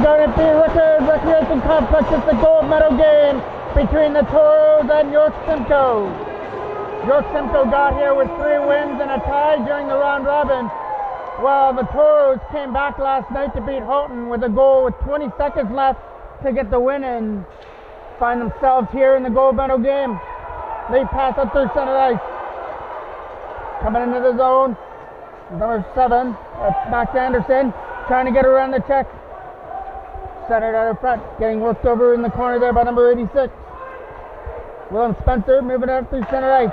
going to be recreation complex. It's the gold medal game between the Toros and York Simcoe. York Simcoe got here with 3 wins and a tie during the round robin. Well, the Toros came back last night to beat Houghton with a goal with 20 seconds left to get the win and find themselves here in the gold medal game. Lead pass up through center ice. Coming into the zone, number 7, that's Max Anderson, trying to get around the check. Centered out in front, getting worked over in the corner there by number 86. Willem Spencer moving up through center ice.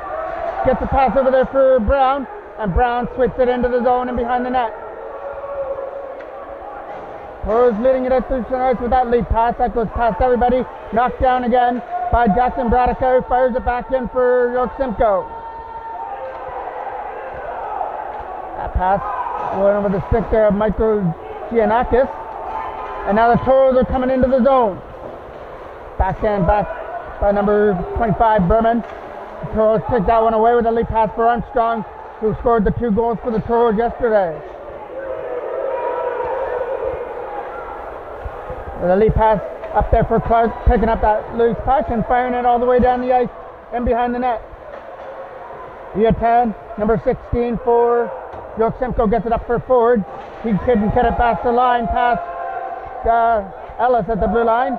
Gets a pass over there for Brown, and Brown swings it into the zone and behind the net. Toros leading it up through center ice with that lead pass. That goes past everybody. Knocked down again by Jackson Bradica, who fires it back in for York Simcoe. That pass going over the stick there of Michael Giannakis. And now the Toros are coming into the zone. Backhand back by number 25, Berman. The Toros take that one away with a lead pass for Armstrong, who scored the 2 goals for the Toros yesterday. With a lead pass up there for Clark, picking up that loose puck and firing it all the way down the ice and behind the net. Year 10, number 16 for York Simcoe gets it up for forward. He couldn't get it past the line, past Ellis at the blue line.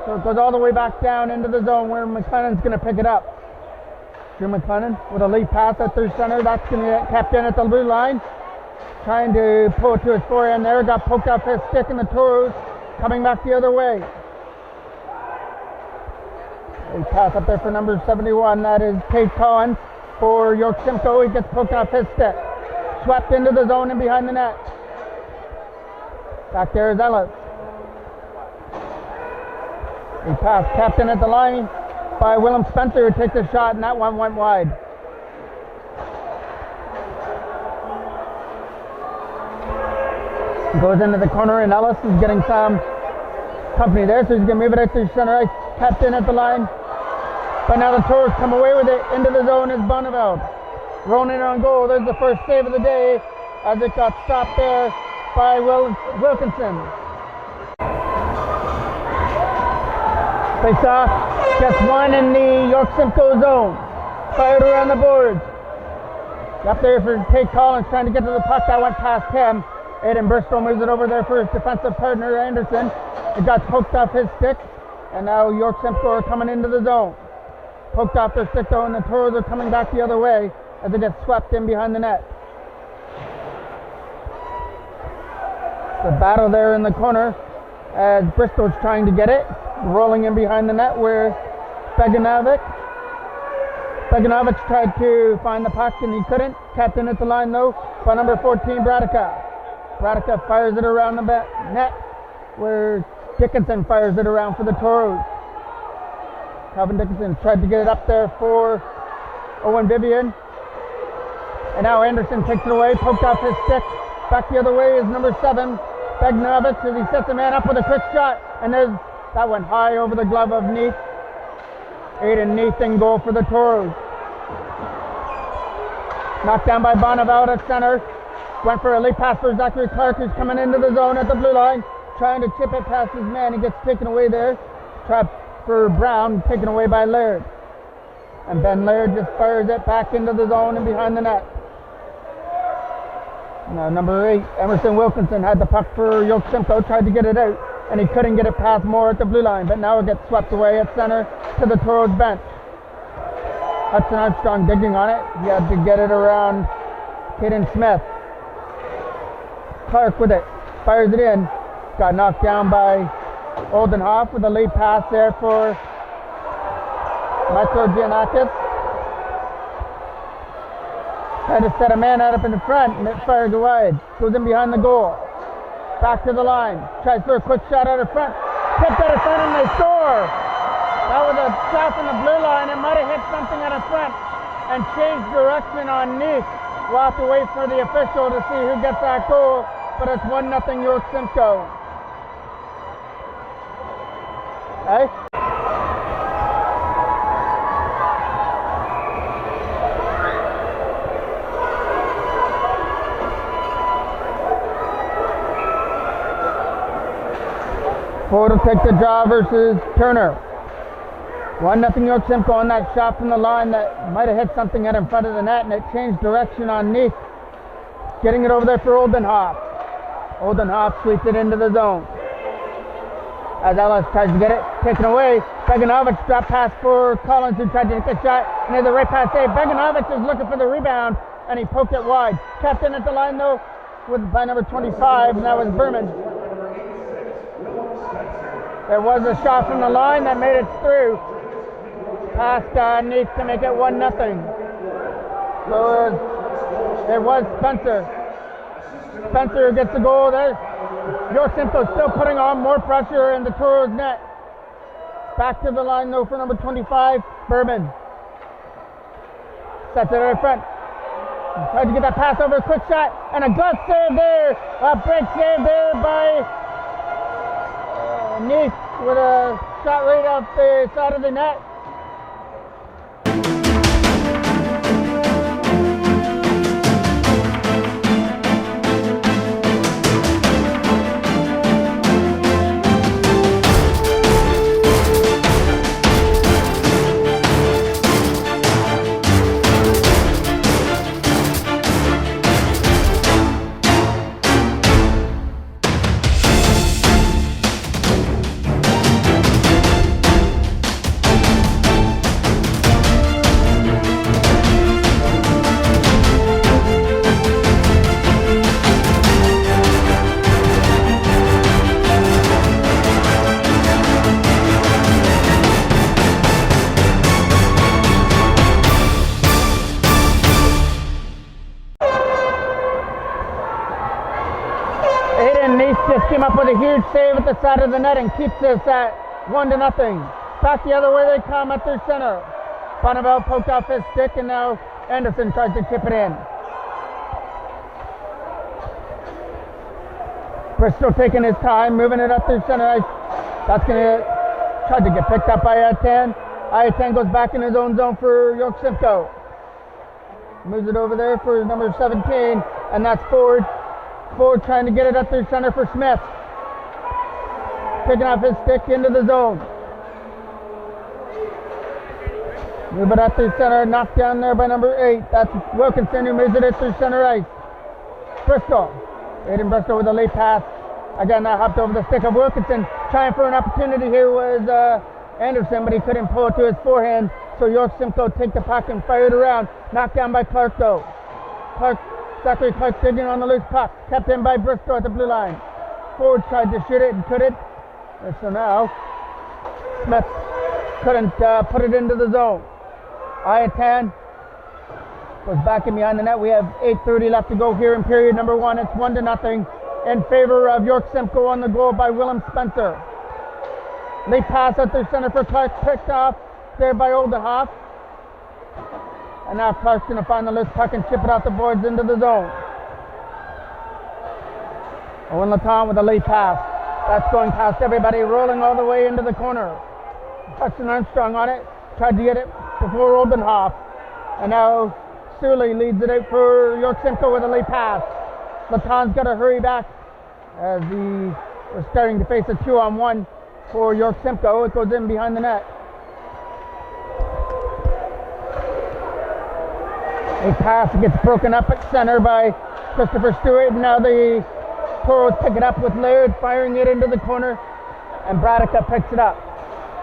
So it goes all the way back down into the zone where McLennan's going to pick it up. Drew McLennan with a lead pass out through center. That's going to get kept in at the blue line. Trying to pull it to his forehand there. Got poked off his stick in the Toros. Coming back the other way. Lead pass up there for number 71. That is Kate Collins for York Simcoe. He gets poked off his stick. Swept into the zone and behind the net. Back there is Ellis. He passed captain at the line by Willem Spencer, who takes a shot, and that one went wide. Goes into the corner, and Ellis is getting some company there, so he's going to move it out to center ice. Captain at the line. But now the Toros come away with it. Into the zone is Bonneville. Rolling on goal. There's the first save of the day as it got stopped there by Wilkinson. Face off, gets one in the York Simcoe zone. Fired around the boards. Up there for Kate Collins trying to get to the puck. That went past him. Aiden Bristol moves it over there for his defensive partner Anderson. It got poked off his stick, and now York Simcoe are coming into the zone. Poked off their stick though, and the Toros are coming back the other way as it gets swept in behind the net. The battle there in the corner as Bristol's trying to get it. Rolling in behind the net where Beganovic tried to find the puck and he couldn't. Captain at the line though by number 14, Bradica. Bradica fires it around the net where Dickinson fires it around for the Toros. Calvin Dickinson tried to get it up there for Owen Vivian. And now Anderson takes it away, poked off his stick. Back the other way is number 7, Beganovic, as he sets the man up with a quick shot. And that went high over the glove of Neath. Aiden Neath in goal for the Toros. Knocked down by Bonneville at center. Went for a lead pass for Zachary Clark, who's coming into the zone at the blue line. Trying to chip it past his man. He gets taken away there. Trap for Brown, taken away by Laird. And Ben Laird just fires it back into the zone and behind the net. Now number 8, Emerson Wilkinson had the puck for York Simcoe, tried to get it out, and he couldn't get it past Moore at the blue line, but now it gets swept away at center to the Toros bench. Hudson Armstrong digging on it. He had to get it around Caden Smith. Clark with it, fires it in. Got knocked down by Oldenhoff with a lead pass there for Michael Giannakis. Tried to set a man out up in the front and it fires wide. Goes in behind the goal. Back to the line. Tries for a quick shot out of front. Tipped out of front and they score. That was a shot from the blue line. It might have hit something out of front and changed direction on Neath. We'll have to wait for the official to see who gets that goal. But it's 1-0 York Simcoe. Hey? Ford will take the draw versus Turner. 1-0 York Simcoe on that shot from the line that might have hit something out in front of the net, and it changed direction on Neath. Getting it over there for Oldenhoff. Oldenhoff sweeps it into the zone. As Ellis tries to get it taken away, Beganovich drop pass for Collins, who tried to hit the shot, and there's a right pass save. Beganovich is looking for the rebound, and he poked it wide. Kept in at the line though by number 25, and that was Berman. There was a shot from the line that made it through. Past Neath to make it 1-0. So it was Spencer. Spencer gets the goal there. York Simcoe still putting on more pressure in the Toros net. Back to the line though for number 25, Berman. Sets it right front. Tried to get that pass over, a quick shot, and a glove save there. A break save there by Neath with a shot right off the side of the net. Just came up with a huge save at the side of the net and keeps this at 1-0. Back the other way they come at their center. Bonneville poked off his stick, and now Anderson tries to chip it in. Bristol taking his time, moving it up their center ice. That's going to try to get picked up by Ayaten. Ayaten goes back in his own zone for York Simcoe. Moves it over there for number 17, and that's Ford. Ford trying to get it up through center for Smith. Picking off his stick into the zone. Move it up through center, knocked down there by number 8. That's Wilkinson, who moves it through center ice. Bristol. Aiden Bristol with a late pass. Again, that hopped over the stick of Wilkinson. Trying for an opportunity here was Anderson, but he couldn't pull it to his forehand. So York Simcoe take the puck and fire it around. Knocked down by Clark though. Zachary Clark digging on the loose puck. Kept in by Bristol at the blue line. Ford tried to shoot it and couldn't. And so now Smith couldn't put it into the zone. Ayaten goes back in behind the net. We have 8:30 left to go here in period number 1. It's 1-0 in favor of York Simcoe on the goal by Willem Spencer. Late pass at their center for Clark, picked off there by Oldenhoff. And now Clark's going to find the loose puck and chip it out the boards into the zone. Owen Laton with a late pass. That's going past everybody, rolling all the way into the corner. Preston Armstrong on it. Tried to get it before Oldenhoff. And now Suley leads it out for York Simcoe with a late pass. Laton's got to hurry back as we're starting to face a 2-on-1 for York Simcoe. It goes in behind the net. A pass gets broken up at center by Christopher Stewart, and now the Toros pick it up with Laird firing it into the corner, and Bradica picks it up.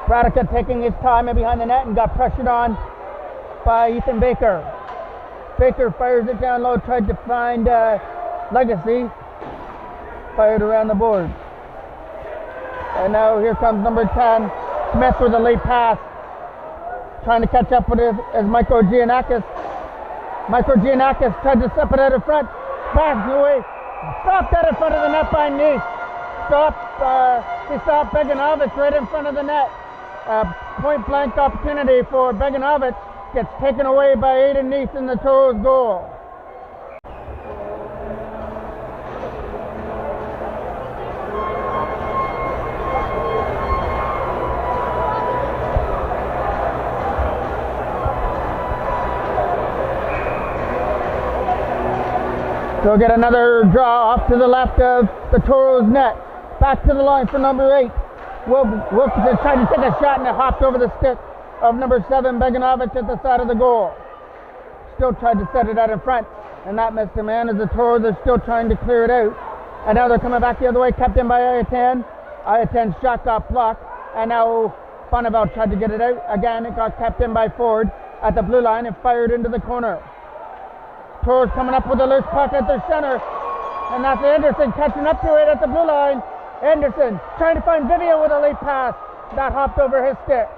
Bradica taking his time in behind the net and got pressured on by Ethan Baker. Baker fires it down low, tried to find Legacy, fired around the board. And now here comes number 10, Smith with a late pass, trying to catch up with it as Michael Giannakis. Michael Giannakis tried to step it out of front, back away, stopped out in front of the net by Neath. He stopped Beganovich right in front of the net. Point blank opportunity for Beganovich gets taken away by Aiden Neath in the Toros goal. So we'll get another draw off to the left of the Toros net. Back to the line for number 8. Wilkinson tried to take a shot and it hopped over the stick of number 7, Beganovich, at the side of the goal. Still tried to set it out in front, and that missed him, man, as the Toros are still trying to clear it out. And now they're coming back the other way, kept in by Ayatan. Ayatan's shot got blocked, and now Bonneville tried to get it out. Again, it got kept in by Ford at the blue line and fired into the corner. Toros coming up with a loose puck at their center, and that's Anderson catching up to it at the blue line. Anderson trying to find Vivian with a late pass. That hopped over his stick.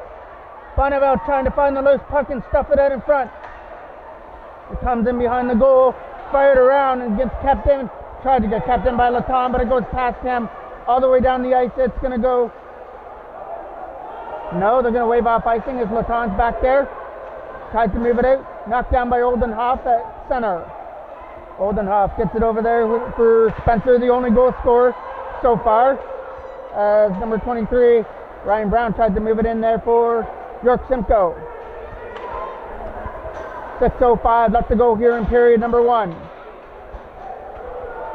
Bonneville trying to find the loose puck and stuff it out in front. It comes in behind the goal, fired around and gets kept in. Tried to get kept in by Laton, but it goes past him all the way down the ice. It's going to go. No, they're going to wave off icing as Laton's back there. Tries to move it out. Knocked down by Oldenhoff at center. Oldenhoff gets it over there for Spencer, the only goal scorer so far. As number 23, Ryan Brown, tried to move it in there for York Simcoe. 6:05 left to go here in period number 1.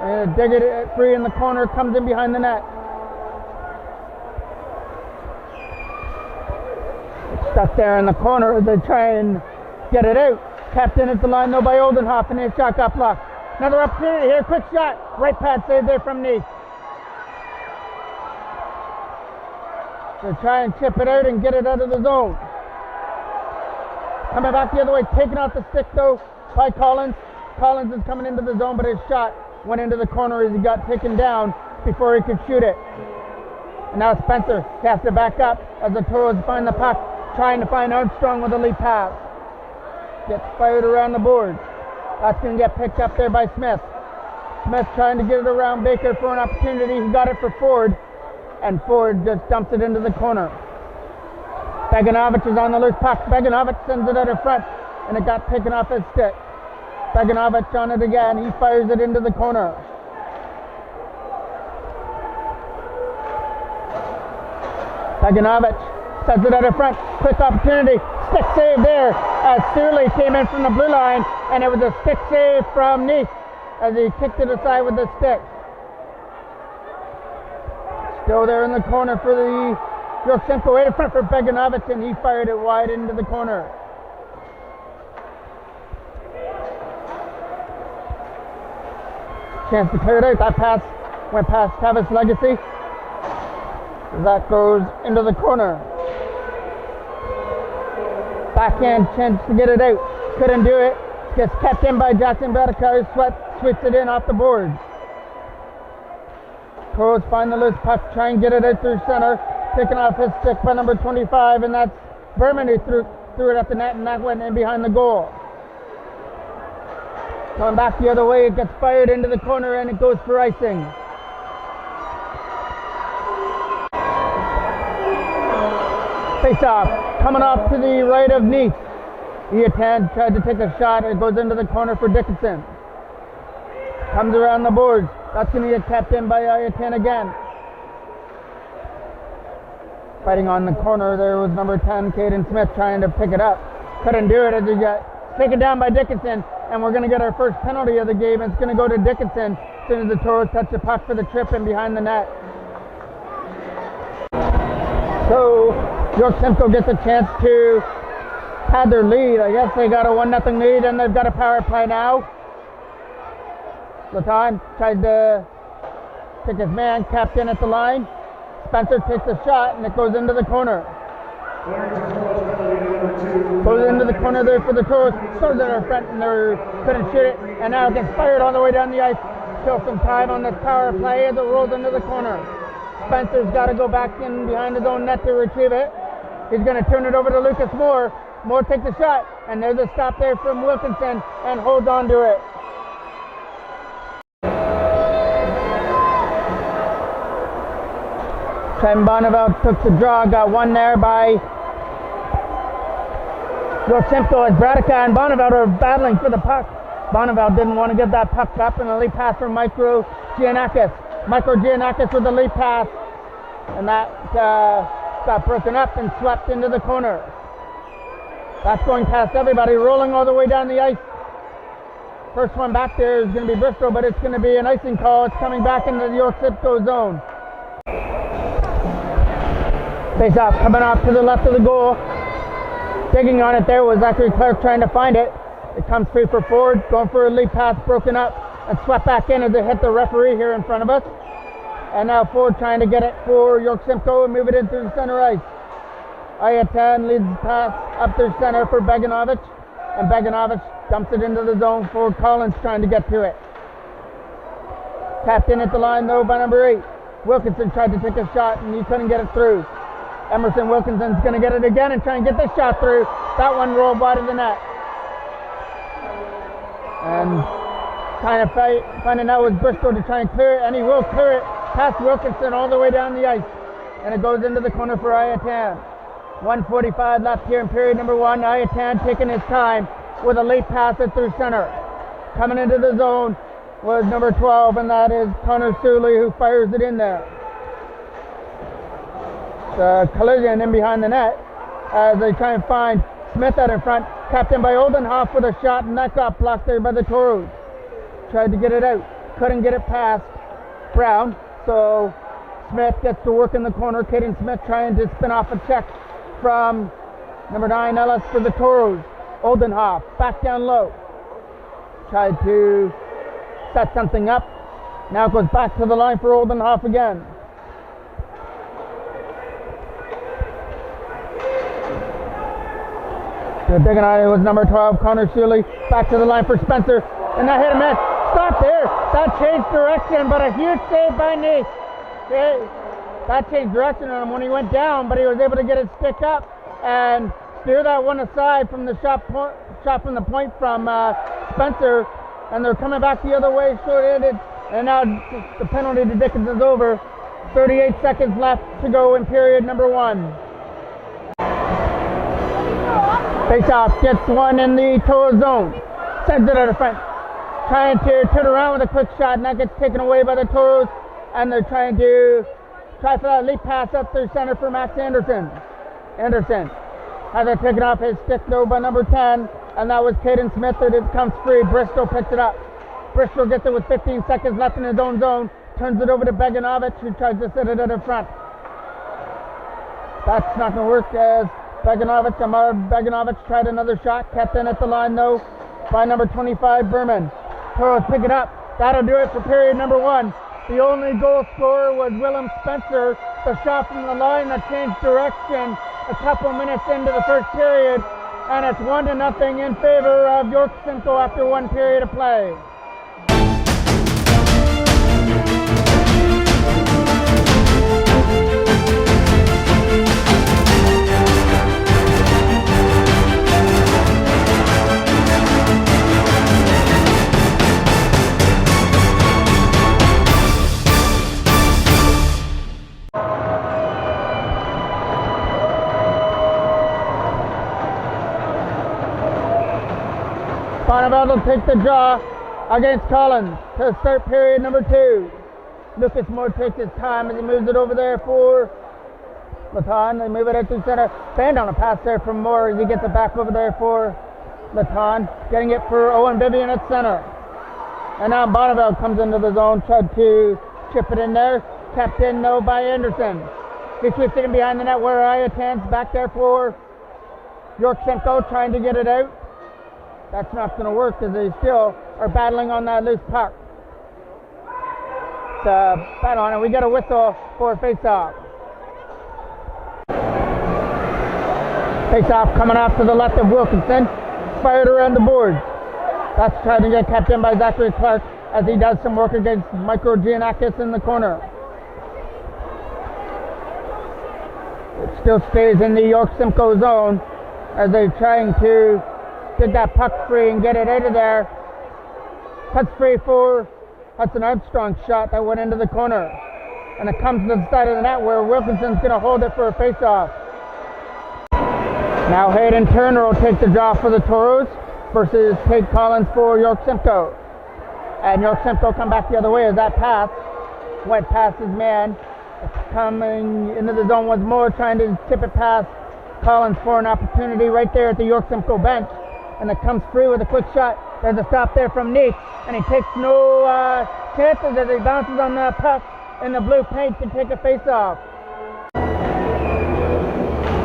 And dig it free in the corner, comes in behind the net. It's stuck there in the corner as they try and get it out. Kept in at the line though by Oldenhoff, and his shot got blocked. Another opportunity here, quick shot. Right pad save there from Neath. They try and chip it out and get it out of the zone. Coming back the other way, taking off the stick though by Collins. Collins is coming into the zone, but his shot went into the corner as he got taken down before he could shoot it. And now Spencer casts it back up as the Toros find the puck, trying to find Armstrong with a lead pass. Gets fired around the board. That's going to get picked up there by Smith. Smith trying to get it around Baker for an opportunity. He got it for Ford, and Ford just dumps it into the corner. Beganovich is on the loose puck. Beganovich sends it out in front, and it got taken off his stick. Beganovich on it again. He fires it into the corner. Beganovich sends it out in front. Quick opportunity. Stick save there as Surley came in from the blue line, and it was a stick save from Neath as he kicked it aside with the stick. Still there in the corner for the York Simcoe, right in front for Beganovich, and he fired it wide into the corner. Chance to clear it out. That pass went past Tavis Legacy. That goes into the corner. Backhand chance to get it out. Couldn't do it. Gets kept in by Jackson Bradicar. Sweeps it in off the board. Toros find the loose puck. Try and get it out through center. Taken off his stick by number 25, and that's Berman who threw it at the net, and that went in behind the goal. Going back the other way, it gets fired into the corner, and it goes for icing. Face off, coming off to the right of Neath. Iatan tried to take a shot. It goes into the corner for Dickinson. Comes around the boards. That's going to get kept in by Iatan again. Fighting on the corner, there was number 10, Caden Smith, trying to pick it up. Couldn't do it as he got taken down by Dickinson, and we're going to get our first penalty of the game. It's going to go to Dickinson as soon as the Toros touch the puck for the trip in behind the net. So York Simcoe gets a chance to pad their lead. I guess they got a 1-0 lead, and they've got a power play now. Laton tried to take his man, capped in at the line. Spencer takes a shot, and it goes into the corner. Goes into the corner there for the Toros. Throws it in front, and they couldn't shoot it. And now it gets fired all the way down the ice. Still some time on this power play as it rolls into the corner. Spencer's got to go back in behind his own net to retrieve it. He's going to turn it over to Lucas Moore. Moore takes a shot, and there's a stop there from Wilkinson, and holds on to it. Trent Bonneville took the draw, got one there by York Simcoe as Bradica and Bonneville are battling for the puck. Bonneville didn't want to give that puck up, and a lead pass from Micro Giannakis. Micro Giannakis with the lead pass, and that got broken up and swept into the corner. That's going past everybody, rolling all the way down the ice. First one back there is going to be Bristol, but it's going to be an icing call. It's coming back into the York Simcoe zone. Face off, coming off to the left of the goal. Digging on it there was actually Clark trying to find it. It comes free for Ford, going for a lead pass, broken up, and swept back in as it hit the referee here in front of us. And now Ford trying to get it for York Simcoe and move it into the center ice. Ayatan leads the pass up through center for Beganovich, and Beganovich dumps it into the zone for Collins trying to get to it. Tapped in at the line though by number 8. Wilkinson tried to take a shot and he couldn't get it through. Emerson Wilkinson's going to get it again and try and get this shot through. That one rolled wide of the net. And kind of finding out with Bristol to try and clear it, and he will clear it past Wilkinson all the way down the ice. And it goes into the corner for Ayatan. 1:45 left here in period number 1. Ayatan taking his time with a late pass it through center. Coming into the zone was number 12, and that is Connor Suley, who fires it in there. The collision in behind the net as they try and find Smith out in front, captained by Oldenhoff with a shot, and that got blocked there by the Toros. Tried to get it out, couldn't get it past Brown, so Smith gets to work in the corner. Caden Smith trying to spin off a check from number 9 Ellis for the Toros. Oldenhoff back down low, tried to set something up, now it goes back to the line for Oldenhoff again. Digging on it was number 12, Connor Shuley. Back to the line for Spencer. And that hit him in. Stop there. That changed direction, but a huge save by Nate. That changed direction on him when he went down, but he was able to get his stick up and steer that one aside from the shot from the point from Spencer. And they're coming back the other way, short-handed. And now the penalty to Dickens is over. 38 seconds left to go in period number 1. Faceoff gets one in the Toro zone. Sends it out of front. Trying to turn around with a quick shot, and that gets taken away by the Toros. And they're trying to try for that leap pass up through center for Max Anderson. Anderson has it taken off his stick though by number 10. And that was Caden Smith that it comes free. Bristol picks it up. Bristol gets it with 15 seconds left in his own zone. Turns it over to Beganovich, who tries to set it out in front. That's not going to work as Amar Beganovich tried another shot, kept in at the line though by number 25 Berman. Toros pick it up. That'll do it for period number 1. The only goal scorer was Willem Spencer. The shot from the line that changed direction a couple minutes into the first period, and it's 1-0 in favor of York Simcoe after 1 period of play. Bonneville will take the draw against Collins to start period number 2. Lucas Moore takes his time as he moves it over there for Laton. They move it out to center. Band on a pass there from Moore as he gets it back over there for Laton. Getting it for Owen Vivian at center. And now Bonneville comes into the zone, tried to chip it in there. Kept in though by Anderson. He sweeps it in behind the net where Ayatan's back there for York Simcoe trying to get it out. That's not going to work because they still are battling on that loose puck. It's a battle on it. We got a whistle for face-off. Face-off coming off to the left of Wilkinson. Fired around the boards. That's trying to get kept in by Zachary Clark as he does some work against Micro Giannakis in the corner. It still stays in the York Simcoe zone as they're trying to get that puck free and get it out of there. Cuts free for Hudson Armstrong's shot that went into the corner. And it comes to the side of the net where Wilkinson's going to hold it for a face-off. Now Hayden Turner will take the draw for the Toros versus Tate Collins for York Simcoe. And York Simcoe come back the other way as that pass went past his man. Coming into the zone once more, trying to tip it past Collins for an opportunity right there at the York Simcoe bench. And it comes free with a quick shot. There's a stop there from Neat, and he takes no chances as he bounces on the puck in the blue paint to take a face-off.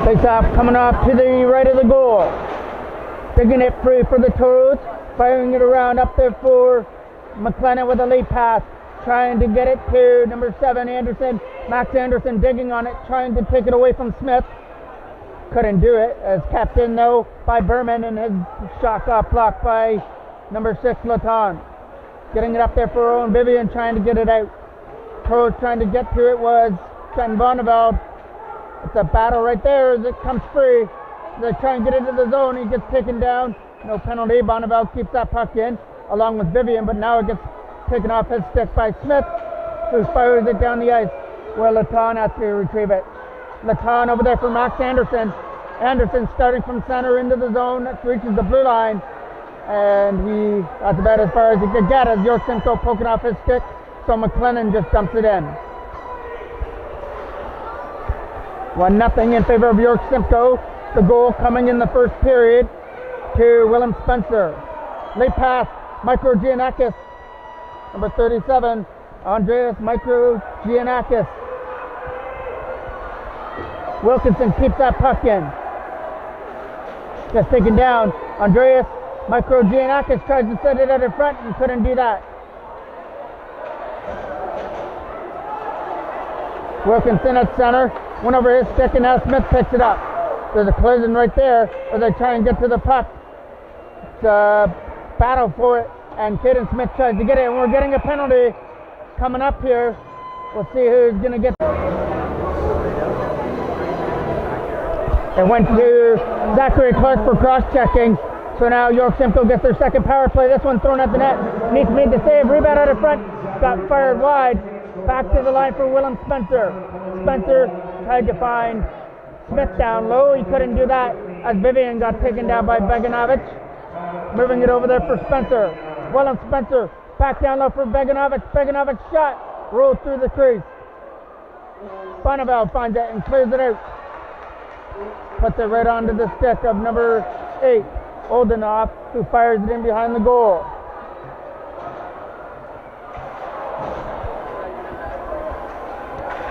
Face off, coming off to the right of the goal. Digging it free for the Toros. Firing it around up there for McLennan with a late pass. Trying to get it to number 7, Anderson. Max Anderson digging on it, trying to take it away from Smith. Couldn't do it, as kept in though by Berman, and his shot got blocked by number 6, Laton. Getting it up there for Owen Vivian, trying to get it out. Toros trying to get to it was Trenton Bonneveld. It's a battle right there as it comes free. They try and get into the zone, he gets taken down. No penalty, Bonneveld keeps that puck in, along with Vivian, but now it gets taken off his stick by Smith, who fires it down the ice, where Laton has to retrieve it. Laton over there for Max Anderson. Anderson starting from center into the zone, reaches the blue line, and that's about as far as he could get, as York Simcoe poking off his stick, so McLennan just dumps it in. 1-0 in favor of York Simcoe. The goal coming in the first period to Willem Spencer. Late pass, Micro Giannakis. Number 37, Andreas Micro Giannakis. Wilkinson keeps that puck in. Just taken down. Andreas Micro Giannakis tries to set it out in front and couldn't do that. Wilkinson at center. Went over his stick and now Smith picks it up. There's a collision right there as they try and get to the puck. It's a battle for it, and Caden Smith tries to get it, and we're getting a penalty coming up here. We'll see who's going to get it. It went to Zachary Clark for cross-checking. So now York Simcoe gets their second power play. This one thrown at the net. Needs made the save. Rebound out of front. Got fired wide. Back to the line for Willem Spencer. Spencer tried to find Smith down low. He couldn't do that as Vivian got taken down by Beganovich. Moving it over there for Spencer. Willem Spencer back down low for Beganovich. Beganovich shot. Rolled through the crease. Bonneville finds it and clears it out. Puts it right onto the stick of number 8, Oldenoff, who fires it in behind the goal.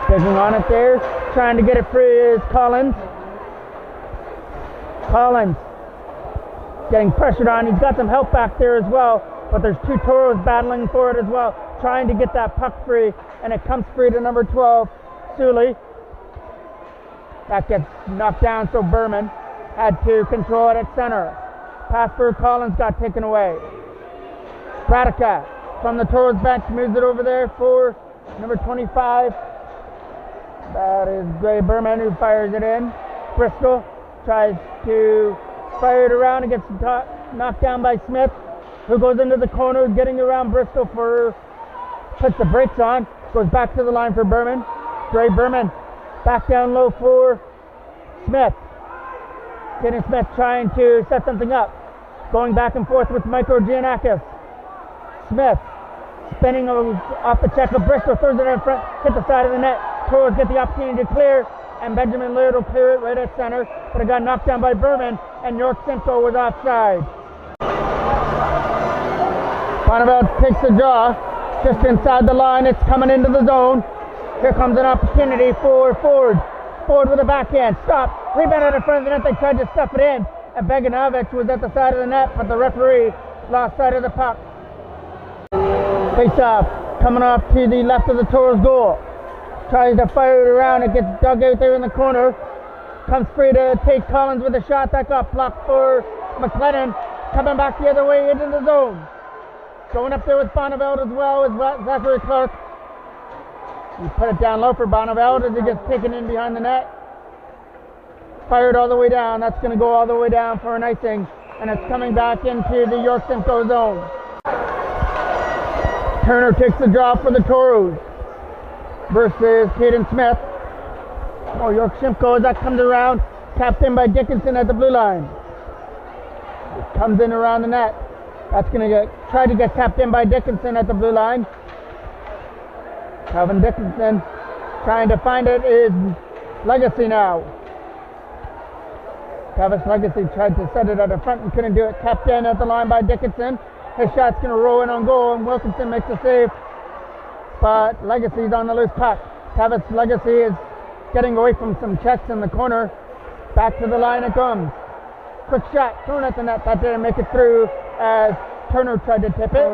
Taking on it there, trying to get it free is Collins. Collins getting pressured on. He's got some help back there as well, but there's two Toros battling for it as well, trying to get that puck free, and it comes free to number 12, Sully. That gets knocked down, so Berman had to control it at center. Pass for Collins got taken away. Pradica from the Toros bench moves it over there for number 25. That is Gray Berman, who fires it in. Bristol tries to fire it around and gets knocked down by Smith, who goes into the corner, getting around Bristol puts the brakes on, goes back to the line for Berman. Gray Berman back down low for Smith. Getting Smith trying to set something up. Going back and forth with Micro Giannakis. Smith spinning off the check of Bristol, throws it in front, hit the side of the net. Toros get the opportunity to clear, and Benjamin Laird will clear it right at center, but it got knocked down by Berman, and York Simcoe was offside. Bonneville takes the draw, just inside the line. It's coming into the zone. Here comes an opportunity for Ford. Ford with a backhand. Stop. Rebound out in front of the net. They tried to stuff it in. And Beganovich was at the side of the net, but the referee lost sight of the puck. Face off. Coming off to the left of the Toros goal. Tries to fire it around. It gets dug out there in the corner. Comes free to take Collins with a shot. That got blocked for McLennan. Coming back the other way into the zone. Going up there with Bonneville as well as Zachary Clark. He put it down low for Bonneville as he gets taken in behind the net. Fired all the way down. That's going to go all the way down for an icing. And it's coming back into the York Simcoe zone. Turner takes the draw for the Toros versus Caden Smith. Oh, York Simcoe as that comes around. Tapped in by Dickinson at the blue line. It comes in around the net. That's going to try to get tapped in by Dickinson at the blue line. Calvin Dickinson trying to find it is Legacy now. Travis Legacy tried to set it at the front and couldn't do it. Tapped in at the line by Dickinson. His shot's going to roll in on goal, and Wilkinson makes a save. But Legacy's on the loose puck. Travis Legacy is getting away from some checks in the corner. Back to the line it comes. Quick shot, thrown at the net. That didn't make it through as Turner tried to tip it.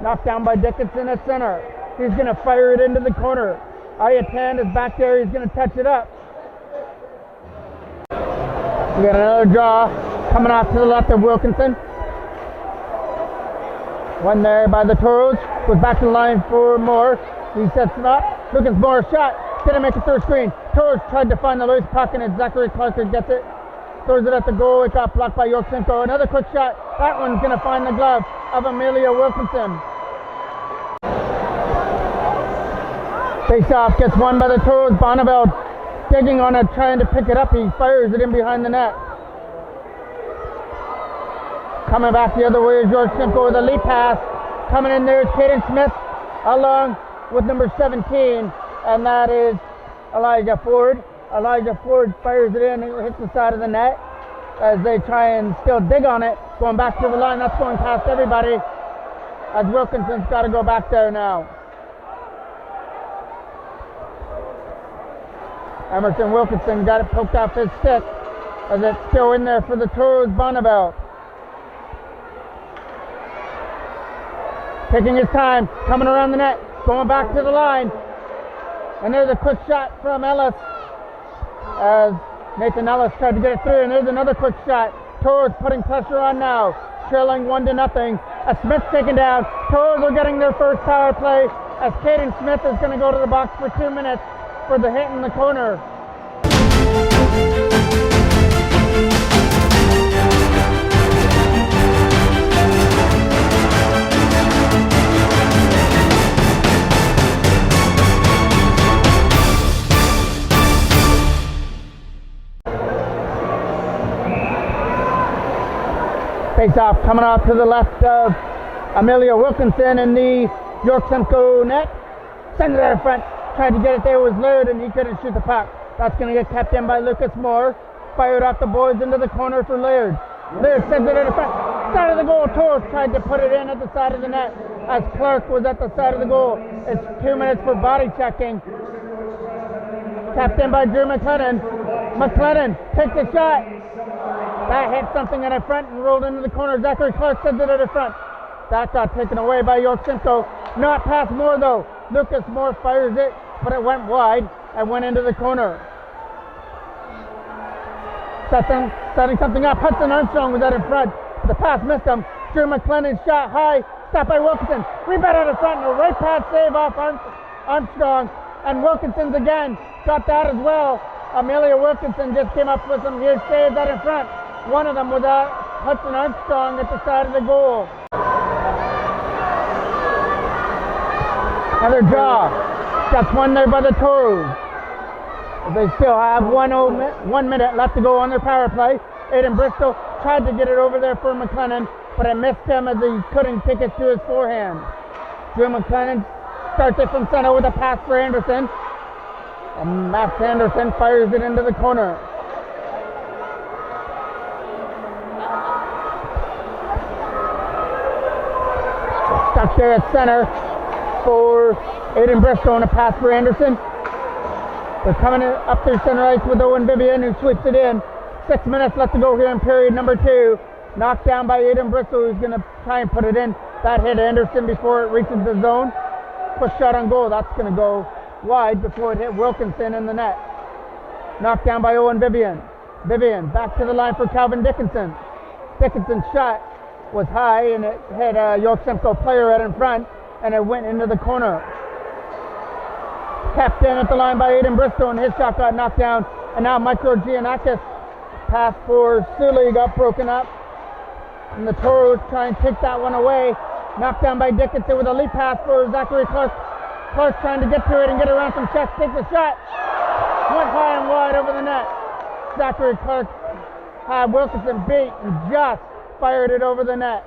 Knocked down by Dickinson at center. He's going to fire it into the corner. Ayatan is back there. He's going to touch it up. We got another draw coming off to the left of Wilkinson. One there by the Toros. Goes back to the line for Moore. He sets it up. Lucas Moore shot. Didn't make it through screen. Toros tried to find the loose puck and Zachary Clark gets it. Throws it at the goal. It got blocked by York Simcoe. Another quick shot. That one's going to find the glove of Amelia Wilkinson. Face-off gets won by the Toros. Bonneville digging on it, trying to pick it up. He fires it in behind the net. Coming back the other way is York Simcoe with a lead pass. Coming in there is Caden Smith along with number 17, and that is Elijah Ford. Elijah Ford fires it in and hits the side of the net as they try and still dig on it. Going back to the line, that's going past everybody as Wilkinson's got to go back there now. Emerson Wilkinson got it poked off his stick as it's still in there for the Toros. Bonneville taking his time, coming around the net, going back to the line. And there's a quick shot from Ellis as Nathan Ellis tried to get it through, and there's another quick shot. Toros putting pressure on now, trailing 1-0. As Smith's taken down, Toros are getting their first power play as Caden Smith is going to go to the box for 2 minutes for the hit in the corner. Face-off coming off to the left of Amelia Wilkinson in the York Simcoe net. Sends it out in front. Tried to get it there was Laird and he couldn't shoot the puck. That's going to get kept in by Lucas Moore. Fired off the boards into the corner for Laird. Laird sends it out in front. Side of the goal. Toros tried to put it in at the side of the net as Clark was at the side of the goal. It's 2 minutes for body checking. Kept in by Drew McLennan. McLennan takes a shot. That hit something in the front and rolled into the corner. Zachary Clark sends it at the front. That got taken away by York Simcoe. Not past Moore though. Lucas Moore fires it, but it went wide and went into the corner. Setting something up. Hudson Armstrong was out in front. The pass missed him. Drew McLennan shot high. Stopped by Wilkinson. Rebound out in front and a right pass save off Armstrong. And Wilkinson's again. Got that as well. Amelia Wilkinson just came up with some huge saves out in front. One of them was Hudson Armstrong at the side of the goal. Another draw. That's one there by the Toros. They still have 1 minute left to go on their power play. Aiden Bristol tried to get it over there for McLennan, but it missed him as he couldn't kick it to his forehand. Drew McLennan starts it from center with a pass for Anderson. And Max Anderson fires it into the corner. Stuck there at center for Aiden Bristol and a pass for Anderson. They're coming up through center ice with Owen Vivian who sweeps it in. 6 minutes left to go here in period number 2. Knocked down by Aiden Bristol who's going to try and put it in. That hit Anderson before it reaches the zone. Push shot on goal. That's going to go wide before it hit Wilkinson in the net. Knocked down by Owen Vivian. Vivian back to the line for Calvin Dickinson. Dickinson's shot was high and it hit a York Simcoe player right in front and it went into the corner. Kept in at the line by Aiden Bristol and his shot got knocked down. And now Micro Giannakis pass for Sully got broken up. And the Toros try and take that one away. Knocked down by Dickinson with a lead pass for Zachary Clark. Clark trying to get to it and get around some checks, takes a shot. Went high and wide over the net. Zachary Clark had Wilkinson beat and just fired it over the net.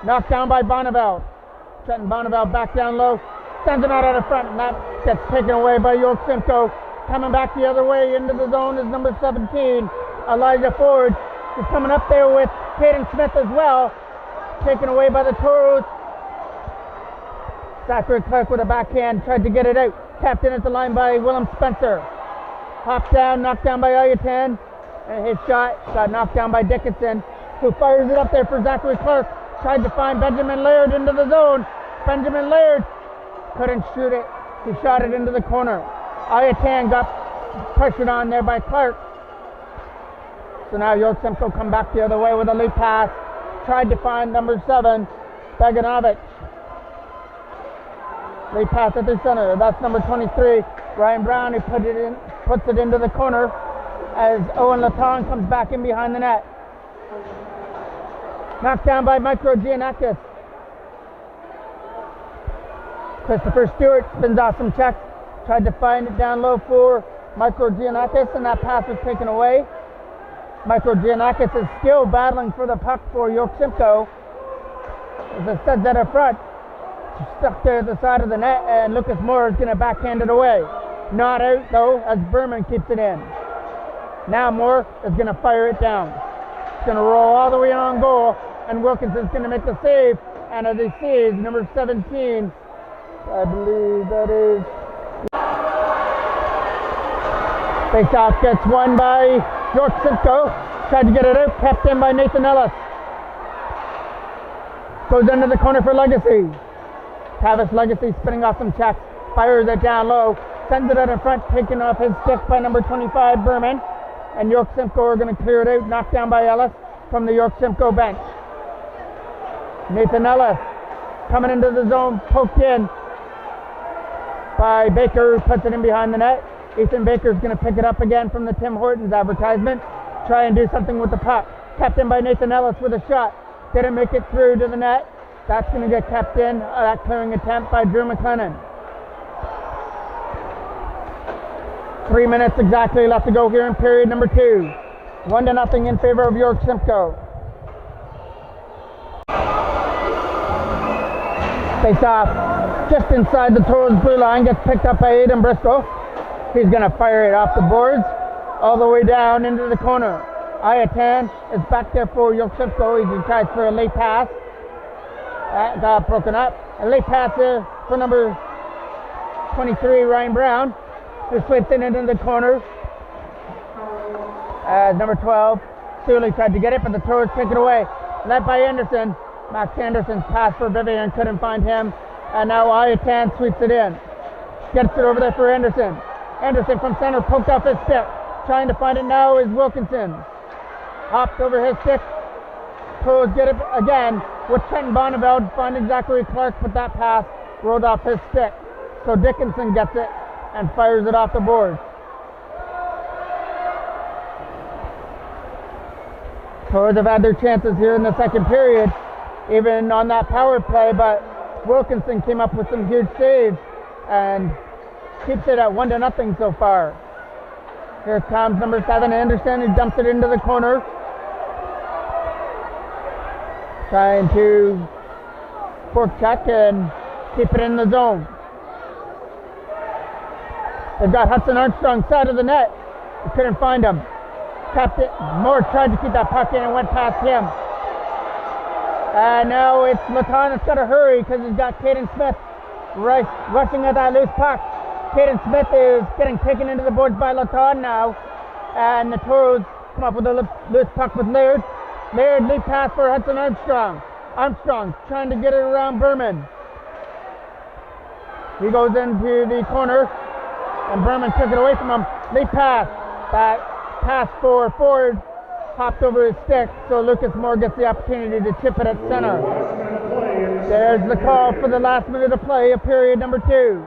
Knocked down by Bonneville. Trenton Bonneville back down low. Sends him out of front and that gets taken away by York Simcoe. Coming back the other way into the zone is number 17, Elijah Ford. He's coming up there with Caden Smith as well. Taken away by the Toros. Zachary Clark with a backhand, tried to get it out. Tapped in at the line by Willem Spencer. Hopped down, knocked down by Ayatan. And his shot got knocked down by Dickinson, who fires it up there for Zachary Clark. Tried to find Benjamin Laird into the zone. Benjamin Laird couldn't shoot it. He shot it into the corner. Ayatan got pressured on there by Clark. So now York Simcoe come back the other way with a lead pass. Tried to find number 7, Beganovic. Lead pass at the center. That's number 23, Ryan Brown, who puts it into the corner as Owen Laton comes back in behind the net. Knocked down by Micro Giannakis. Christopher Stewart spins off some checks. Tried to find it down low for Micro Giannakis, and that pass was taken away. Micro Giannakis is still battling for the puck for York Simcoe. As it says that up front, stuck there at the side of the net, and Lucas Moore is going to backhand it away. Not out though, as Berman keeps it in. Now Moore is going to fire it down. It's going to roll all the way on goal, and Wilkinson's going to make the save. And as he sees, number 17, I believe that is. Face-off gets won by York Simcoe. Tried to get it out, kept in by Nathan Ellis. Goes into the corner for Legacy. Tavis Legacy spinning off some checks, fires it down low, sends it out in front, taken off his stick by number 25, Berman. And York Simcoe are going to clear it out, knocked down by Ellis from the York Simcoe bench. Nathan Ellis coming into the zone, poked in by Baker, who puts it in behind the net. Ethan Baker's going to pick it up again from the Tim Hortons advertisement. Try and do something with the puck. Kept in by Nathan Ellis with a shot. Didn't make it through to the net. That's going to get kept in. That clearing attempt by Drew McLennan. 3 minutes exactly left to go here in period number 2. 1-0 in favor of York Simcoe. Face off just inside the Toros blue line. Gets picked up by Aidan Briscoe. He's going to fire it off the boards all the way down into the corner. Ayatan is back there for York Simcoe. He's in charge for a late pass. That got broken up. A late pass for number 23, Ryan Brown, who slips it into the corner. As number 12, Suley tried to get it, but the Toros take it away. Led by Anderson. Max Anderson's pass for Vivian, couldn't find him. And now Ayatan sweeps it in. Gets it over there for Anderson. Anderson from center poked off his stick. Trying to find it now is Wilkinson. Hopped over his stick. Toros get it again with Trenton Bonneville. Finding Zachary Clark, but that pass rolled off his stick. So Dickinson gets it and fires it off the board. Toros have had their chances here in the second period, even on that power play, but Wilkinson came up with some huge saves and keeps it at 1-0 so far. Here comes number 7, Anderson, who dumps it into the corner. Trying to fork check and keep it in the zone. They've got Hudson Armstrong side of the net. They couldn't find him. Kept it. Moore tried to keep that puck in and went past him. And now it's Laton that's got to hurry because he's got Caden Smith rushing at that loose puck. Caden Smith is getting taken into the boards by Laton now. And the Toros come up with a loose puck with Laird. Laird lead pass for Hudson Armstrong. Armstrong trying to get it around Berman. He goes into the corner and Berman took it away from him. Lead pass. That pass for Ford hopped over his stick, so Lucas Moore gets the opportunity to chip it at center. There's the call for the last minute of play of period number 2.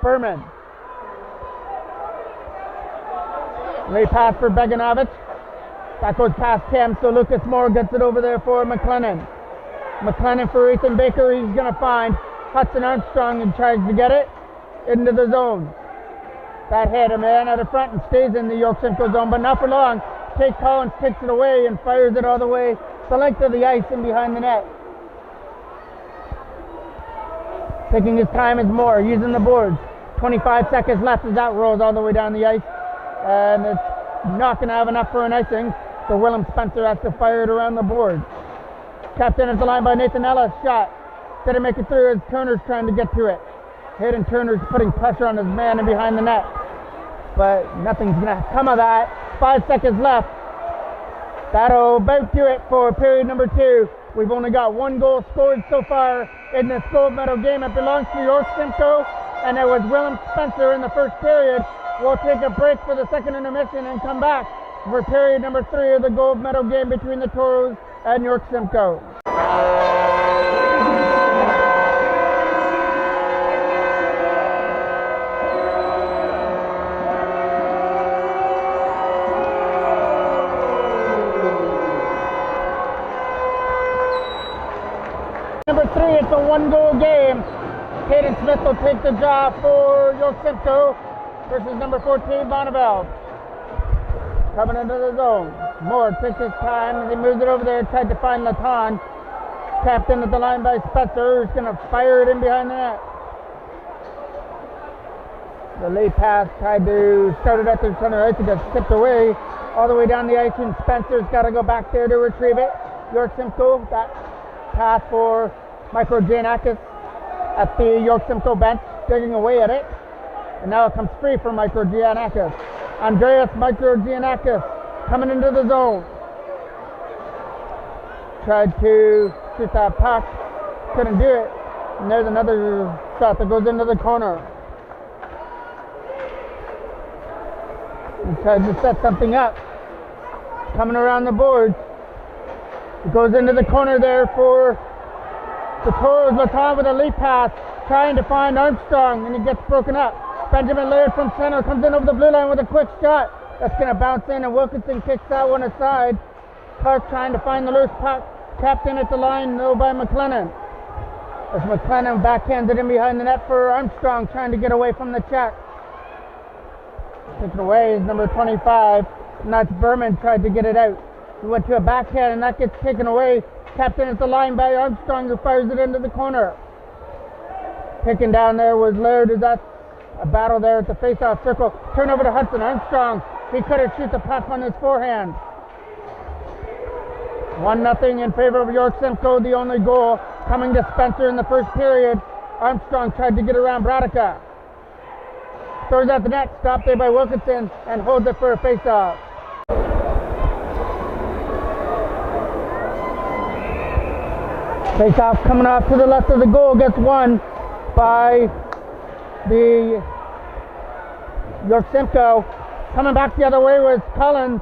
Berman. Lead pass for Beganovic. That goes past him, so Lucas Moore gets it over there for McLennan. McLennan for Ethan Baker. He's going to find Hudson Armstrong and tries to get it into the zone. That hit a man out of front and stays in the York Simcoe zone, but not for long. Tate Collins takes it away and fires it all the way the length of the ice and behind the net. Taking his time is Moore, using the boards. 25 seconds left as that rolls all the way down the ice. And it's not going to have enough for an icing, so Willem Spencer has to fire it around the board. Kept in at the line by Nathan Ellis. Shot. Didn't make it through as Turner's trying to get to it. Hayden Turner's putting pressure on his man and behind the net. but nothing's going to come of that. 5 seconds left. That'll about do it for period number 2. We've only got 1 goal scored so far in this gold medal game. It belongs to York Simcoe, and it was Willem Spencer in the first period. We'll take a break for the second intermission and come back for period number 3 of the gold medal game between the Toros and York Simcoe. Number 3, it's a 1-goal game. Caden Smith will take the job for York Simcoe versus number 14, Bonneville. Coming into the zone. Moore takes his time as he moves it over there, tried to find Laton. Tapped into the line by Spencer, who's going to fire it in behind the net. The late pass tried to start it at the center ice. It got tipped away all the way down the ice, and Spencer's got to go back there to retrieve it. York Simcoe, that pass for Micro Giannakis at the York Simcoe bench, digging away at it. And now it comes free for Micro Giannakis. Andreas Micro Giannakis coming into the zone. Tried to shoot that puck, couldn't do it. And there's another shot that goes into the corner. He tried to set something up. Coming around the boards. It goes into the corner there for the Toros. Laton with a leap pass, trying to find Armstrong, and he gets broken up. Benjamin Laird from center comes in over the blue line with a quick shot. That's going to bounce in, and Wilkinson kicks that one aside. Clark trying to find the loose puck. Tapped in at the line, though, by McLennan. As McLennan backhanded in behind the net for Armstrong, trying to get away from the check. Taken away is number 25. And that's Berman tried to get it out. He went to a backhand, and that gets taken away. Tapped in at the line by Armstrong, who fires it into the corner. Picking down there was Laird, as that's a battle there at the face-off circle. Turnover to Hudson. Armstrong, he couldn't shoot the puck on his forehand. 1-0 in favor of York Simcoe, the only goal coming to Spencer in the first period. Armstrong tried to get around Bradica. Throws at the net, stopped there by Wilkinson, and holds it for a face-off. Face-off coming off to the left of the goal, gets won by the York Simcoe. Coming back the other way was Collins.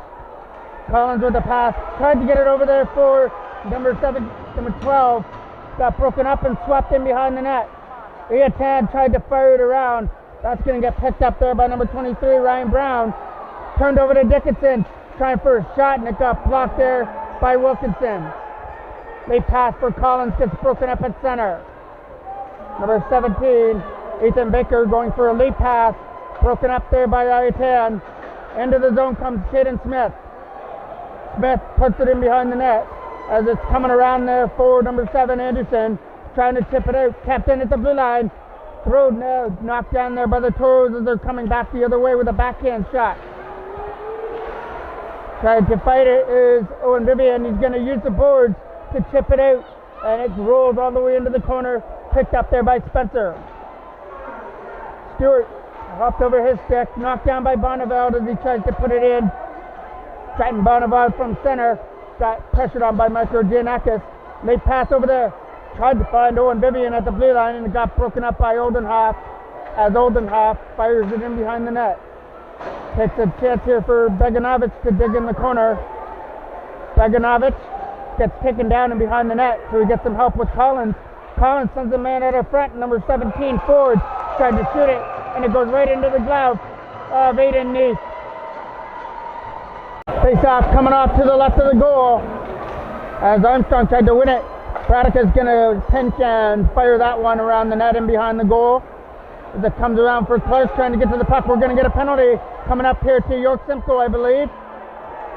Collins with the pass, tried to get it over there for number 12. Got broken up and swept in behind the net. Iatan tried to fire it around. That's going to get picked up there by number 23, Ryan Brown. Turned over to Dickinson, trying for a shot, and it got blocked there by Wilkinson. Late pass for Collins, gets broken up at center. Number 17, Ethan Baker going for a late pass, broken up there by Iatan. Into the zone comes Caden Smith. Smith puts it in behind the net as it's coming around there for number 7, Anderson, trying to tip it out. Tapped in at the blue line. Thrown now, knocked down there by the Toros as they're coming back the other way with a backhand shot. Trying to fight it is Owen Vivian. He's going to use the boards to chip it out, and it's rolled all the way into the corner, picked up there by Spencer. Stewart hopped over his stick, knocked down by Bonneville as he tries to put it in. Triton Bonneville from center, got pressured on by Micro Giannakis. Late pass over there. Tried to find Owen Vivian at the blue line, and it got broken up by Oldenhoff as Oldenhoff fires it in behind the net. Takes a chance here for Beganovich to dig in the corner. Beganovich gets taken down and behind the net, so he gets some help with Collins. Collins sends a man out of front, number 17, Ford, tried to shoot it, and it goes right into the glove of Aiden Neath. Face-off coming off to the left of the goal as Armstrong tried to win it. Bradica's going to pinch and fire that one around the net and behind the goal. As it comes around for Clark trying to get to the puck, we're going to get a penalty coming up here to York Simcoe, I believe.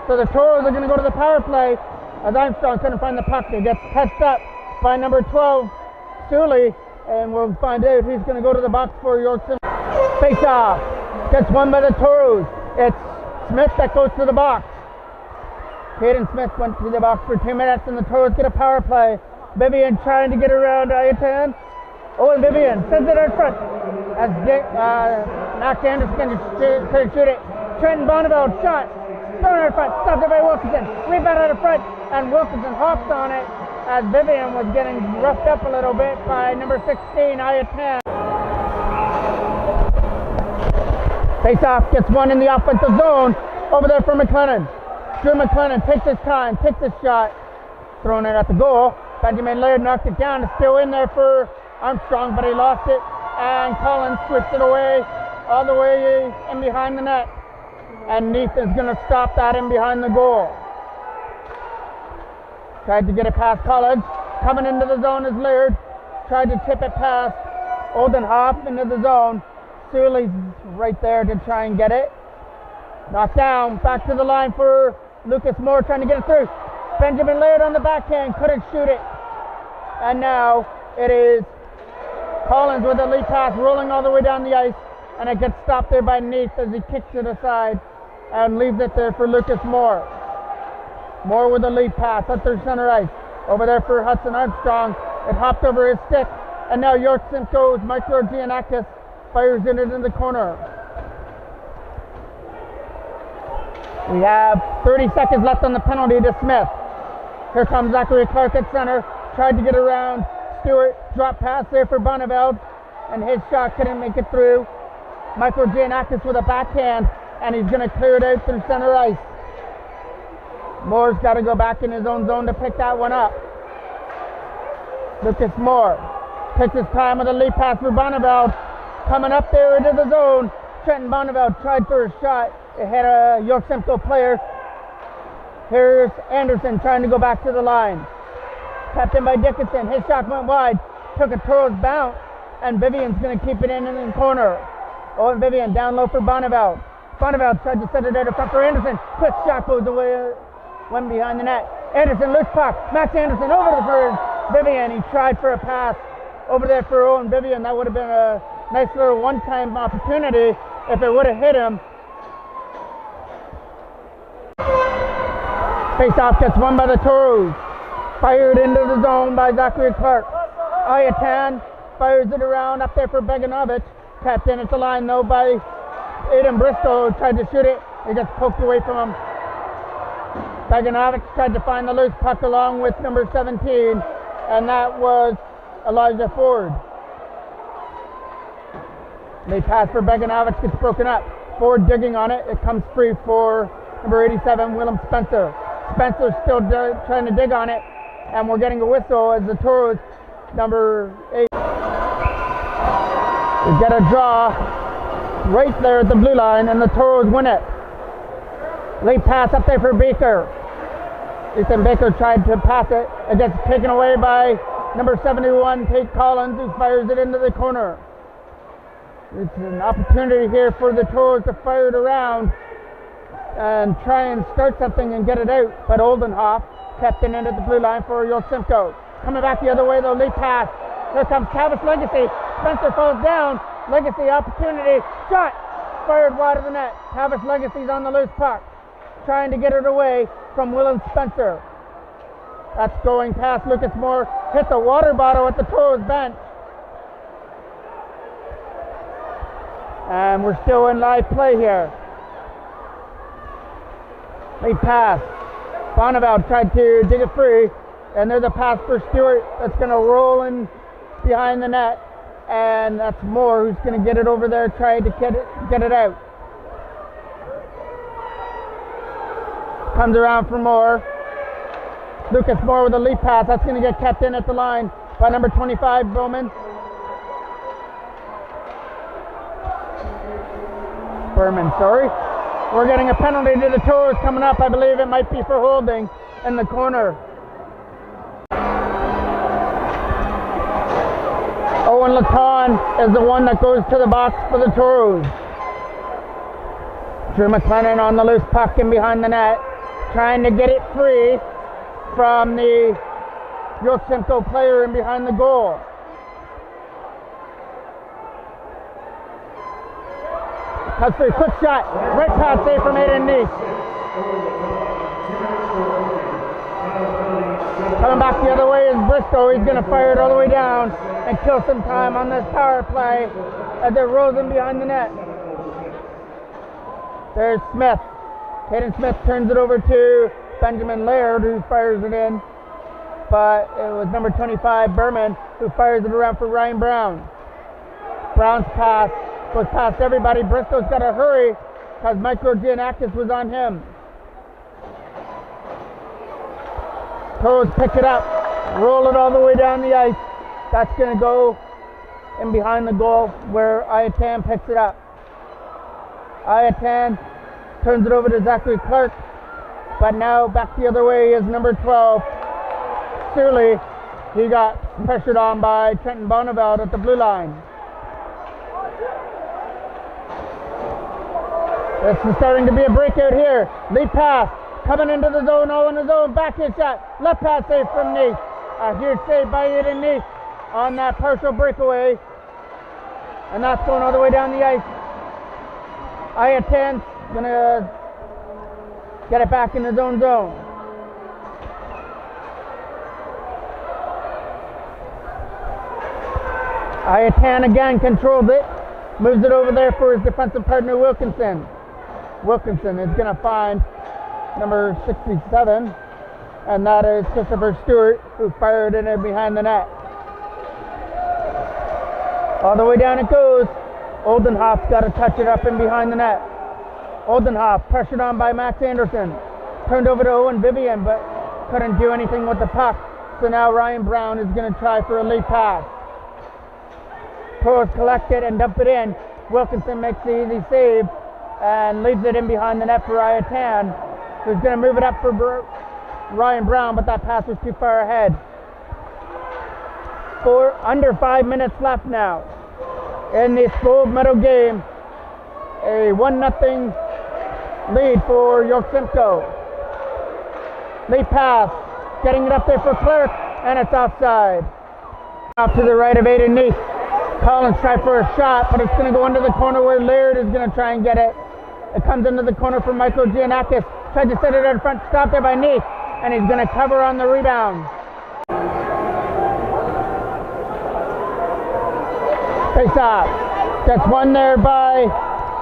So the Toros are going to go to the power play as Armstrong couldn't find the puck. It gets touched up by number 12, Sully, and we'll find out who's going to go to the box for York Simcoe. Face-off gets won by the Toros. It's Smith that goes to the box. Caden Smith went to the box for 2 minutes, and the Toros get a power play. Vivian trying to get around Iatan. Owen Vivian sends it out front. as Max Anderson couldn't shoot it. Trenton Bonneville shot, thrown out of front, stopped it by Wilkinson. Rebound out of front, and Wilkinson hops on it as Vivian was getting roughed up a little bit by number 16, Aya Tan. Face-off gets one in the offensive zone. Over there for McLennan. Drew McLennan takes his time, takes his shot, throwing it at the goal. Benjamin Laird knocked it down. It's still in there for Armstrong, but he lost it. And Collins switched it away, all the way in behind the net. And Neath is going to stop that in behind the goal. Tried to get it past Collins. Coming into the zone is Laird. Tried to tip it past Oldenhoff into the zone. Suley's right there to try and get it. Knocked down. Back to the line for Lucas Moore trying to get it through. Benjamin Laird on the backhand. Couldn't shoot it. And now it is Collins with a lead pass rolling all the way down the ice. And it gets stopped there by Neath as he kicks it aside and leaves it there for Lucas Moore. Moore with a lead pass up through center ice. Over there for Hudson Armstrong. It hopped over his stick. And now York Simcoe's Micro Giannakis fires it into the corner. We have 30 seconds left on the penalty to Smith. Here comes Zachary Clark at center. Tried to get around Stewart. Drop pass there for Bonneville. And his shot couldn't make it through. Michael Giannakis with a backhand. And he's going to clear it out through center ice. Moore's got to go back in his own zone to pick that one up. Lucas Moore takes his time with a lead pass for Bonneville. Coming up there into the zone. Trenton Bonneville tried for a shot. It hit a York Simcoe player. Here's Anderson trying to go back to the line. Kept in by Dickinson. His shot went wide. Took a Toros bounce. And Vivian's going to keep it in the corner. Owen Vivian down low for Bonneville. Bonneville tried to set it out in front for Anderson. Quick shot goes away. Went behind the net. Anderson loose puck. Max Anderson over the first. Vivian. He tried for a pass over there for Owen Vivian. That would have been a nice little one-time opportunity if it would have hit him. Face-off gets won by the Toros. Fired into the zone by Zachary Clark. Ayatan fires it around up there for Beganovich. Tapped in at the line though by Aiden Bristol, who tried to shoot it. It gets poked away from him. Beganovich tried to find the loose puck along with number 17, and that was Elijah Ford. The pass for Beganovich gets broken up. Ford digging on it. It comes free for number 87, Willem Spencer. Spencer's still trying to dig on it, and we're getting a whistle as the Toros, number 8, we get a draw right there at the blue line, and the Toros win it. Late pass up there for Baker. Ethan Baker tried to pass it. It gets taken away by number 71, Tate Collins, who fires it into the corner. It's an opportunity here for the Toros to fire it around and try and start something and get it out. But Oldenhoff kept it into the blue line for York Simcoe. Coming back the other way though, late pass. Here comes Tavis Legacy. Spencer falls down. Legacy opportunity. Shot. Fired wide of the net. Tavis Legacy's on the loose puck. Trying to get it away from Willem Spencer. That's going past Lucas Moore. Hits a water bottle at the Toros bench. And we're still in live play here. Late pass. Bonneville tried to dig it free. And there's a pass for Stewart that's going to roll in behind the net. And that's Moore who's going to get it over there, trying to get it out. Comes around for Moore. Lucas Moore with a lead pass. That's going to get kept in at the line by number 25, Bowman. Berman, sorry. We're getting a penalty to the Toros coming up. I believe it might be for holding in the corner. Owen Laton is the one that goes to the box for the Toros. Drew McLennan on the loose puck in behind the net, trying to get it free from the York Simcoe player in behind the goal. Cuts through, quick shot, right pass save from Aiden Neath. Coming back the other way is Briscoe. He's going to fire it all the way down and kill some time on this power play as it rolls in behind the net. There's Smith. Caden Smith turns it over to Benjamin Laird, who fires it in. But it was number 25, Berman, who fires it around for Ryan Brown. Brown's pass goes past everybody. Briscoe's got to hurry because Micro Giannakis was on him. Toros pick it up, roll it all the way down the ice. That's going to go in behind the goal where Ayatan picks it up. Ayatan turns it over to Zachary Clark, but now back the other way is number 12, Surly. He got pressured on by Trenton Bonneveld at the blue line. This is starting to be a breakout here. Lead pass, coming into the zone, all in the zone, backhand shot, left pass save from Neath. A huge save by Aiden Neath on that partial breakaway. And that's going all the way down the ice. Ayatan's gonna get it back in the zone. Ayatan again controls it, moves it over there for his defensive partner Wilkinson. Wilkinson is going to find number 67, and that is Christopher Stewart, who fired it in behind the net. All the way down it goes. Oldenhoff's got to touch it up in behind the net. Oldenhoff pressured on by Max Anderson. Turned over to Owen Vivian, but couldn't do anything with the puck. So now Ryan Brown is going to try for a late pass. Toros collect it and dump it in. Wilkinson makes the easy save and leaves it in behind the net for Ayatan, who's going to move it up for Ryan Brown, but that pass was too far ahead. Under 5 minutes left now in this gold medal game. A 1-0 lead for York Simcoe. Lead pass, getting it up there for Clark, and it's offside. Off to the right of Aiden Neath. Collins tried for a shot, but it's going to go into the corner where Laird is going to try and get it. It comes into the corner for Michael Giannakis. Tried to set it out front, stopped there by Neath, and he's going to cover on the rebound. Face off. Gets won there by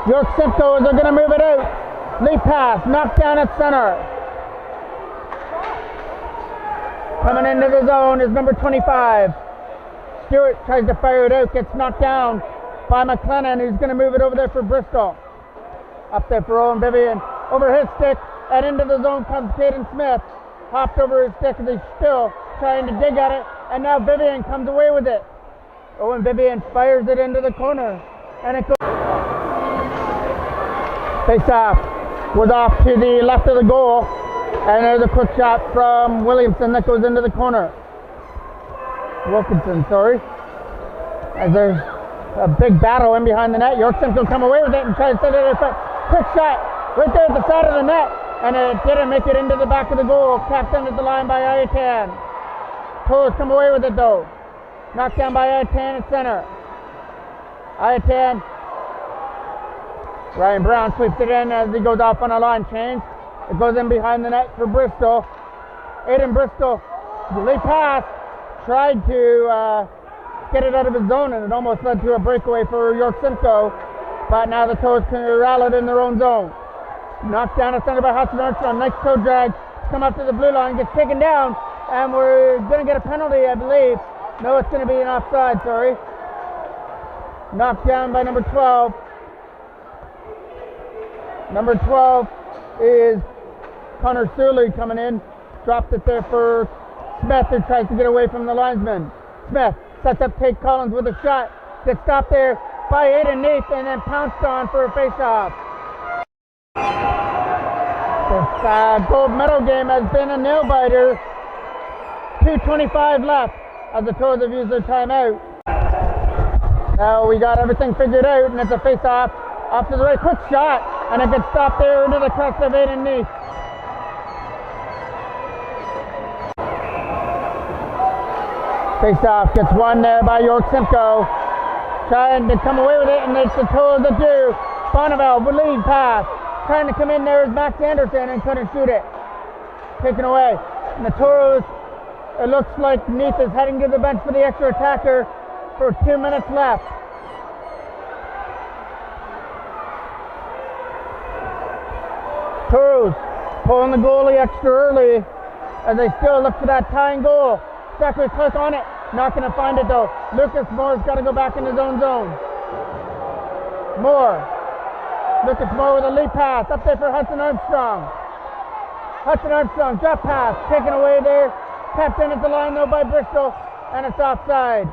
York Simcoe as they're going to move it out. Lead pass, knocked down at center. Coming into the zone is number 25. Stewart tries to fire it out, gets knocked down by McLennan, who's going to move it over there for Bristol. Up there for Owen Vivian. Over his stick, and into the zone comes Caden Smith. Hopped over his stick as he's still trying to dig at it, and now Vivian comes away with it. Owen Vivian fires it into the corner, and it goes. Face-off was off to the left of the goal, and there's a quick shot from Williamson that goes into the corner. Wilkinson, sorry. As there's a big battle in behind the net. York Simcoe come away with it and try to set it in front. Quick shot right there at the side of the net, and it didn't make it into the back of the goal. Capped under the line by Ayatan. Toros come away with it though. Knocked down by Ayatan at center. Ayatan. Ryan Brown sweeps it in as he goes off on a line change. It goes in behind the net for Bristol. Aiden Bristol, late pass, tried to get it out of his zone, and it almost led to a breakaway for York Simcoe. But now the Toros can rally in their own zone. Knocked down at center by Hudson Armstrong. Nice toe drag. Come up to the blue line, gets taken down, and we're going to get a penalty, I believe. No, it's going to be an offside, sorry. Knocked down by number 12. Number 12 is Connor Surley coming in. Dropped it there for Smith, who tries to get away from the linesman. Smith sets up Tate Collins with a shot. Gets stopped there by Aiden Neath and then pounced on for a face-off. This gold medal game has been a nail-biter. 2:25 left as the Toros have used their timeout. Now we got everything figured out, and it's a face-off. Off to the right, quick shot, and it gets stopped there into the crest of Aiden Neath. Face-off gets won there by York Simcoe. Trying to come away with it, and it's the Toros that do. Bonneville with lead pass. Trying to come in there is Max Anderson and couldn't shoot it. Taken away. And the Toros, it looks like Neath is heading to the bench for the extra attacker for 2 minutes left. Toros pulling the goalie extra early as they still look for that tying goal. Zachary Clark on it. Not going to find it though. Lucas Moore's got to go back in his own zone. Moore. Lucas Moore with a lead pass. Up there for Hudson Armstrong. Hudson Armstrong, drop pass. Taken away there. Tapped in at the line though by Bristol. And it's offside.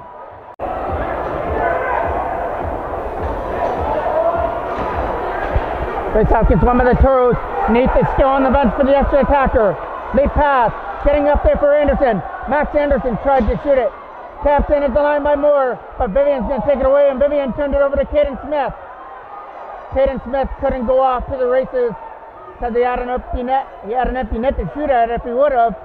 Faceoff gets one by the Toros. Neath is still on the bench for the extra attacker. Lead pass. Getting up there for Anderson. Max Anderson tried to shoot it. Tapped in at the line by Moore, but Vivian's going to take it away, and Vivian turned it over to Caden Smith. Caden Smith couldn't go off to the races because he had an empty net. He had an empty net to shoot at if he would have.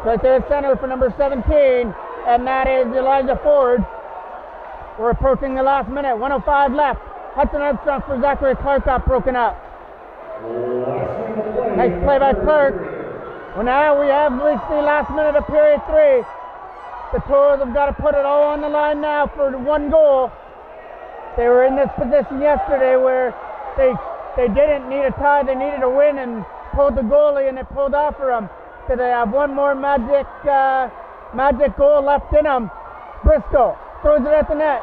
Right there at center for number 17, and that is Elijah Ford. We're approaching the last minute. 1:05 left. Hudson Armstrong for Zachary Clark got broken up. Nice play by Clark. Well, now we have reached the last minute of period 3. The Toros have got to put it all on the line now for 1 goal. They were in this position yesterday where they didn't need a tie, they needed a win and pulled the goalie and it pulled off for them. So they have one more magic goal left in them. Bristol throws it at the net.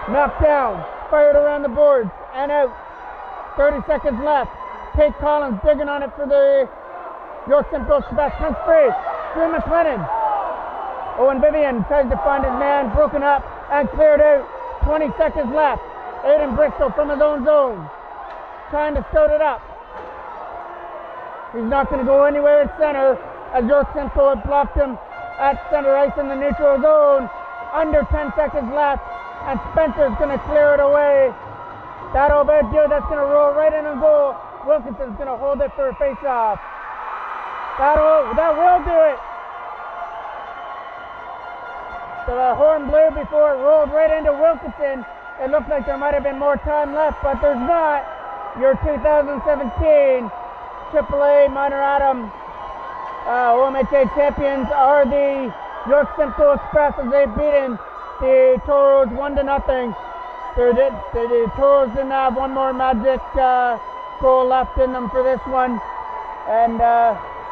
Knocked down, fired around the boards and out. 30 seconds left. Kate Collins digging on it for the York Simcoe Express. Comes free. Drew McLennan. Owen Vivian tries to find his man, broken up and cleared out. 20 seconds left. Aiden Bristol from his own zone, trying to start it up. He's not going to go anywhere at center as York Simcoe had blocked him at center ice in the neutral zone. Under 10 seconds left, and Spencer's going to clear it away. That'll be good. That's going to roll right in and goal. Wilkinson's going to hold it for a face-off. That will do it. So the horn blew before it rolled right into Wilkinson. It looked like there might have been more time left, but there's not. Your 2017 AAA Minor Atom OMHA champions are the York Simcoe Express as they've beaten the Toros 1-0. The Toros didn't have one more magic goal left in them for this one, and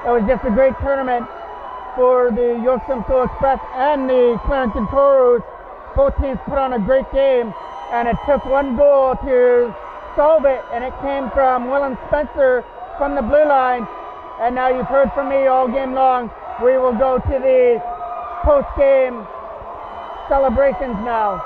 it was just a great tournament for the York Simcoe Express and the Clarendon Toros. Both teams put on a great game, and it took 1 goal to solve it, and it came from Willem Spencer from the blue line. And now you've heard from me all game long. We will go to the post-game celebrations now.